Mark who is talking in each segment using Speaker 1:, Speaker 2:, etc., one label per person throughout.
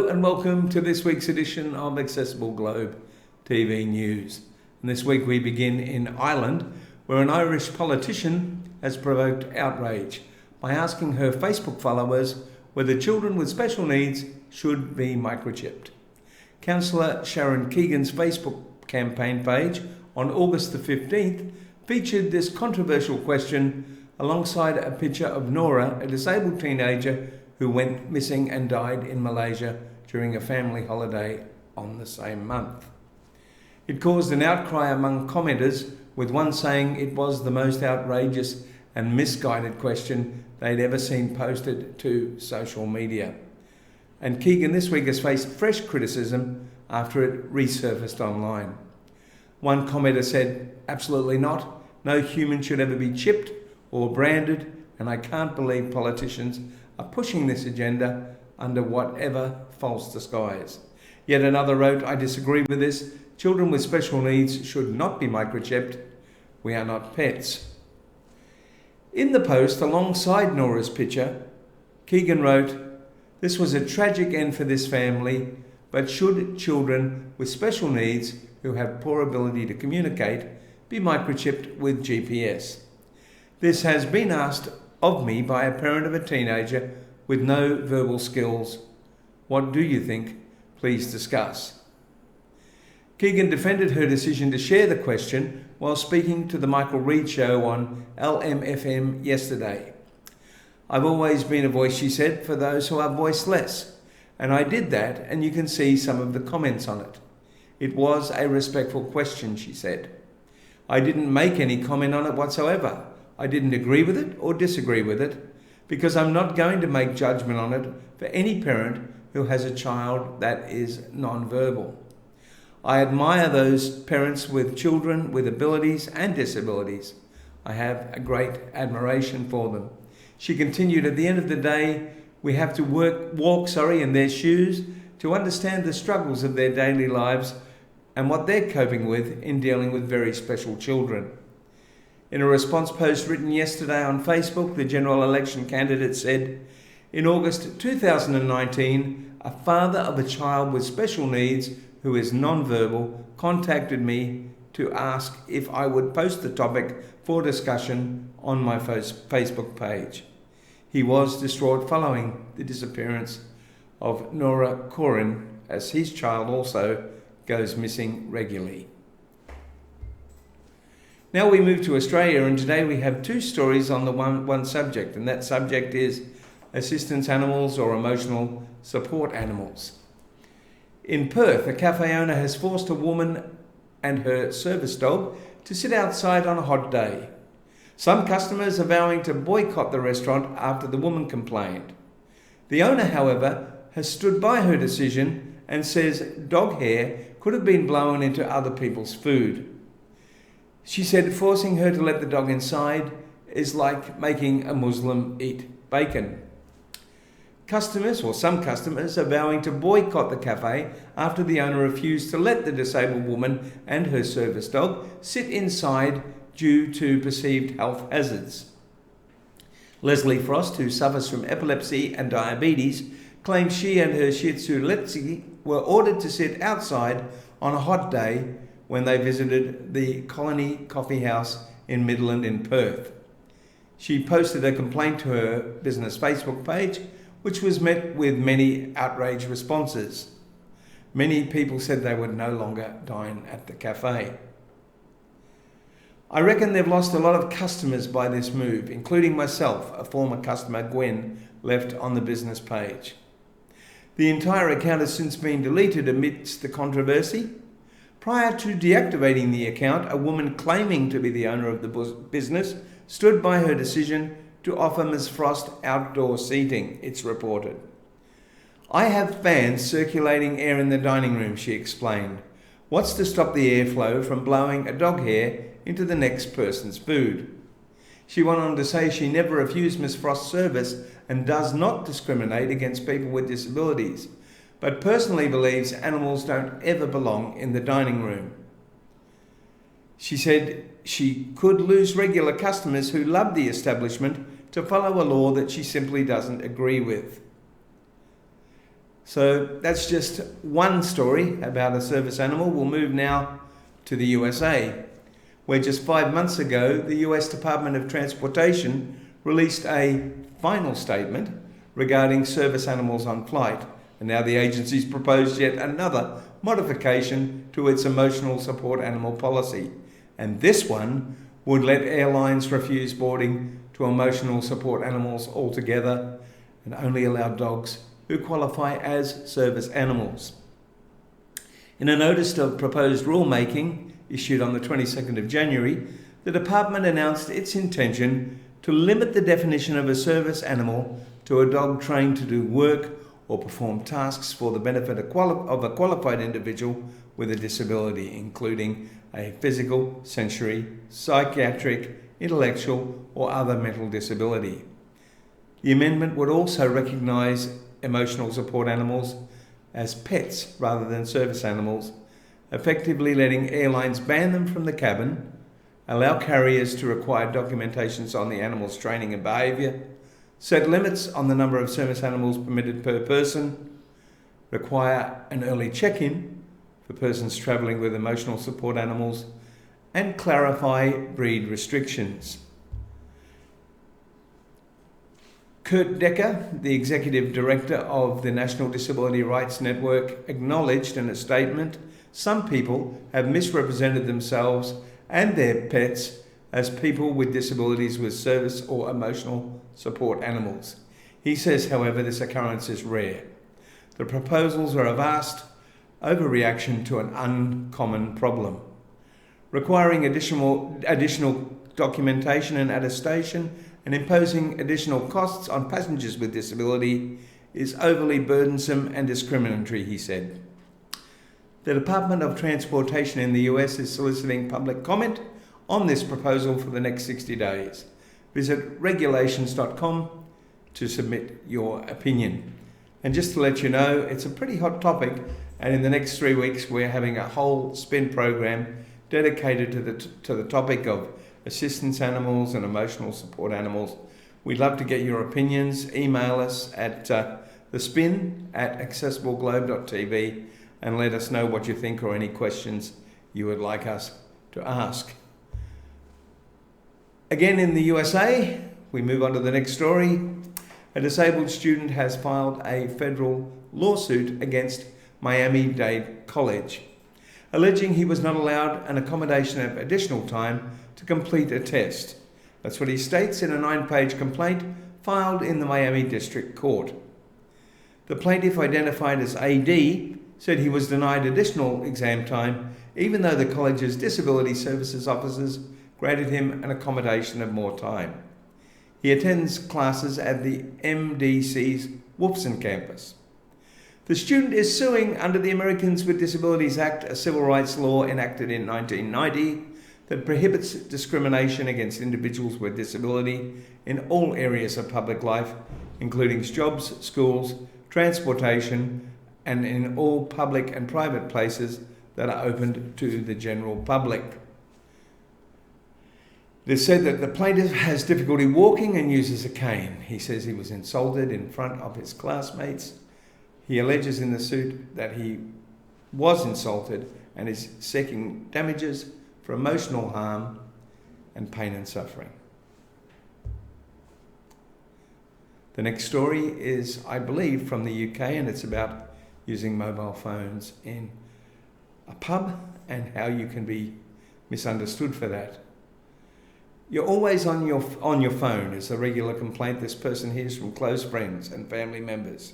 Speaker 1: Hello and welcome to this week's edition of Accessible Globe TV News. And this week we begin in Ireland, where an Irish politician has provoked outrage by asking her Facebook followers whether children with special needs should be microchipped. Councillor Sharon Keegan's Facebook campaign page on August the 15th featured this controversial question alongside a picture of Nora, a disabled teenager who went missing and died in Malaysia during a family holiday on the same month. It caused an outcry among commenters, with one saying it was the most outrageous and misguided question they'd ever seen posted to social media. And Keegan this week has faced fresh criticism after it resurfaced online. One commenter said, "Absolutely not. No human should ever be chipped or branded, and I can't believe politicians are pushing this agenda under whatever false disguise." Yet another wrote, "I disagree with this. Children with special needs should not be microchipped. We are not pets." In the post alongside Nora's picture, Keegan wrote, "This was a tragic end for this family, but should children with special needs who have poor ability to communicate be microchipped with GPS? This has been asked of me by a parent of a teenager with no verbal skills. What do you think? Please discuss." Keegan defended her decision to share the question while speaking to the Michael Reid show on LMFM yesterday. "I've always been a voice," she said, "for those who are voiceless. And I did that, and you can see some of the comments on it. It was a respectful question," she said. "I didn't make any comment on it whatsoever. I didn't agree with it or disagree with it, because I'm not going to make judgment on it for any parent who has a child that is non-verbal. I admire those parents with children with abilities and disabilities. I have a great admiration for them." She continued, "At the end of the day, we have to walk in their shoes to understand the struggles of their daily lives and what they're coping with in dealing with very special children." In a response post written yesterday on Facebook, the general election candidate said, "In August 2019, a father of a child with special needs who is non-verbal contacted me to ask if I would post the topic for discussion on my Facebook page. He was distraught following the disappearance of Nora Corin, as his child also goes missing regularly." Now we move to Australia, and today we have two stories on the one subject, and that subject is assistance animals or emotional support animals. In Perth, a cafe owner has forced a woman and her service dog to sit outside on a hot day. Some customers are vowing to boycott the restaurant after the woman complained. The owner, however, has stood by her decision and says dog hair could have been blown into other people's food. She said forcing her to let the dog inside is like making a Muslim eat bacon. Some customers are vowing to boycott the cafe after the owner refused to let the disabled woman and her service dog sit inside due to perceived health hazards. Leslie Frost, who suffers from epilepsy and diabetes, claims she and her Shih Tzu Letzi were ordered to sit outside on a hot day when they visited the Colony Coffee House in Midland in Perth. She posted a complaint to her business Facebook page, which was met with many outraged responses. Many people said they would no longer dine at the cafe. "I reckon they've lost a lot of customers by this move, including myself," a former customer, Gwen, left on the business page. The entire account has since been deleted amidst the controversy. Prior to deactivating the account, a woman claiming to be the owner of the business stood by her decision to offer Ms. Frost outdoor seating, it's reported. "I have fans circulating air in the dining room," she explained. "What's to stop the airflow from blowing a dog hair into the next person's food?" She went on to say she never refused Ms. Frost's service and does not discriminate against people with disabilities, but personally believes animals don't ever belong in the dining room. She said she could lose regular customers who love the establishment to follow a law that she simply doesn't agree with. So that's just one story about a service animal. We'll move now to the USA, where just 5 months ago, the US Department of Transportation released a final statement regarding service animals on flight. And now the agency's proposed yet another modification to its emotional support animal policy. And this one would let airlines refuse boarding to emotional support animals altogether and only allow dogs who qualify as service animals. In a notice of proposed rulemaking issued on the 22nd of January, the department announced its intention to limit the definition of a service animal to a dog trained to do work or perform tasks for the benefit of a qualified individual with a disability, including a physical, sensory, psychiatric, intellectual, or other mental disability. The amendment would also recognise emotional support animals as pets rather than service animals, effectively letting airlines ban them from the cabin, allow carriers to require documentations on the animal's training and behaviour, set limits on the number of service animals permitted per person, require an early check-in for persons travelling with emotional support animals, and clarify breed restrictions. Kurt Decker, the Executive Director of the National Disability Rights Network, acknowledged in a statement, "Some people have misrepresented themselves and their pets as people with disabilities with service or emotional support animals." He says, however, this occurrence is rare. The proposals are a vast overreaction to an uncommon problem. Requiring additional documentation and attestation and imposing additional costs on passengers with disability is overly burdensome and discriminatory, he said. The Department of Transportation in the US is soliciting public comment on this proposal for the next 60 days. Visit regulations.com to submit your opinion. And just to let you know, it's a pretty hot topic, and in the next 3 weeks we're having a whole spin program dedicated to the topic of assistance animals and emotional support animals. We'd love to get your opinions. Email us at thespin@accessibleglobe.tv and let us know what you think or any questions you would like us to ask. Again, in the USA, we move on to the next story. A disabled student has filed a federal lawsuit against Miami-Dade College, alleging he was not allowed an accommodation of additional time to complete a test. That's what he states in a 9-page complaint filed in the Miami District Court. The plaintiff, identified as AD, said he was denied additional exam time even though the college's disability services officers granted him an accommodation of more time. He attends classes at the MDC's Wolfson campus. The student is suing under the Americans with Disabilities Act, a civil rights law enacted in 1990 that prohibits discrimination against individuals with disability in all areas of public life, including jobs, schools, transportation, and in all public and private places that are open to the general public. It is said that the plaintiff has difficulty walking and uses a cane. He says he was insulted in front of his classmates. He alleges in the suit that he was insulted and is seeking damages for emotional harm and pain and suffering. The next story is, I believe, from the UK, and it's about using mobile phones in a pub and how you can be misunderstood for that. You're always on your phone is a regular complaint this person hears from close friends and family members.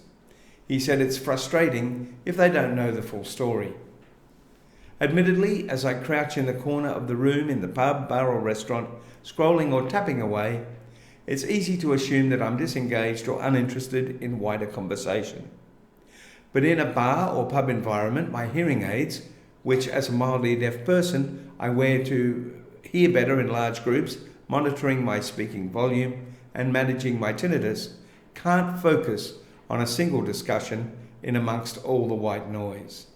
Speaker 1: He said it's frustrating if they don't know the full story. Admittedly, as I crouch in the corner of the room in the pub, bar or restaurant, scrolling or tapping away, it's easy to assume that I'm disengaged or uninterested in wider conversation. But in a bar or pub environment, my hearing aids, which as a mildly deaf person I wear to hear better in large groups, monitoring my speaking volume and managing my tinnitus, can't focus on a single discussion in amongst all the white noise.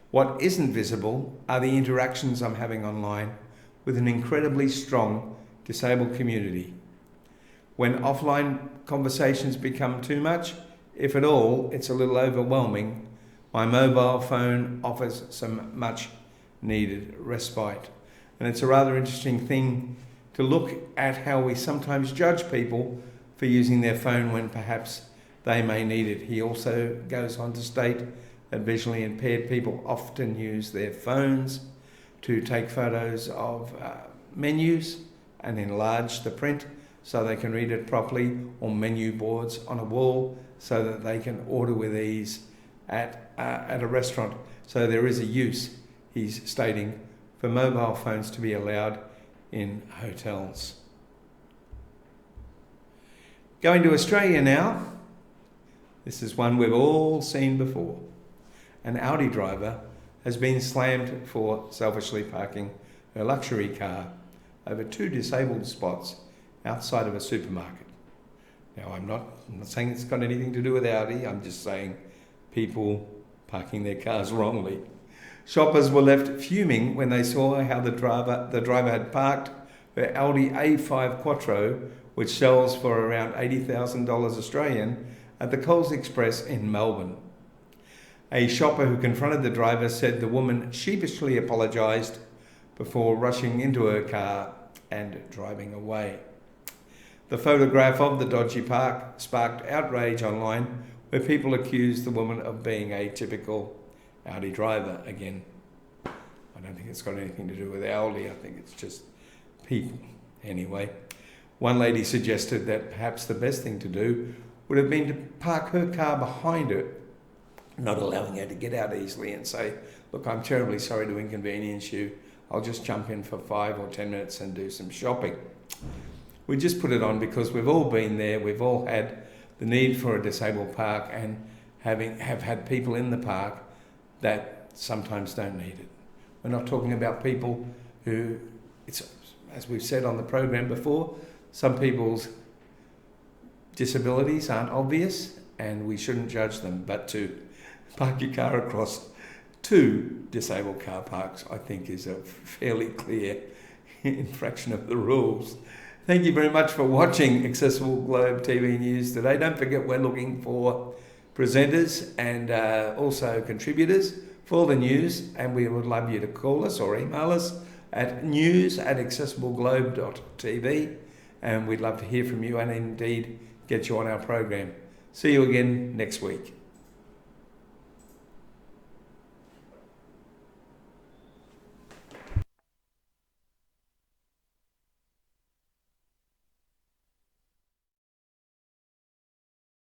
Speaker 1: What isn't visible are the interactions I'm having online with an incredibly strong disabled community. When offline conversations become too much, if at all it's a little overwhelming, my mobile phone offers some much needed respite. And it's a rather interesting thing to look at how we sometimes judge people for using their phone when perhaps they may need it. He also goes on to state that visually impaired people often use their phones to take photos of menus and enlarge the print so they can read it properly, or menu boards on a wall so that they can order with ease at a restaurant. So there is a use, he's stating, for mobile phones to be allowed in hotels. Going to Australia now. This is one we've all seen before. An Audi driver has been slammed for selfishly parking her luxury car over 2 disabled spots outside of a supermarket. Now, I'm not saying it's got anything to do with Audi, I'm just saying people parking their cars wrongly. Shoppers were left fuming when they saw how the driver had parked her Audi A5 Quattro, which sells for around $80,000 Australian, at the Coles Express in Melbourne. A shopper who confronted the driver said the woman sheepishly apologised before rushing into her car and driving away. The photograph of the dodgy park sparked outrage online, where people accused the woman of being a typical Audi driver again. I don't think it's got anything to do with Audi, I think it's just people. Anyway, one lady suggested that perhaps the best thing to do would have been to park her car behind her, not allowing her to get out easily, and say, look, I'm terribly sorry to inconvenience you. I'll just jump in for 5 or 10 minutes and do some shopping. We just put it on because we've all been there. We've all had the need for a disabled park and have had people in the park that sometimes don't need it. We're not talking about people who, as we've said on the program before, some people's disabilities aren't obvious and we shouldn't judge them, but to park your car across 2 disabled car parks, I think, is a fairly clear infraction of the rules. Thank you very much for watching Accessible Globe TV News today. Don't forget, we're looking for presenters and also contributors for the news, and we would love you to call us or email us at news@accessibleglobe.tv, and we'd love to hear from you and indeed get you on our program. See you again next week.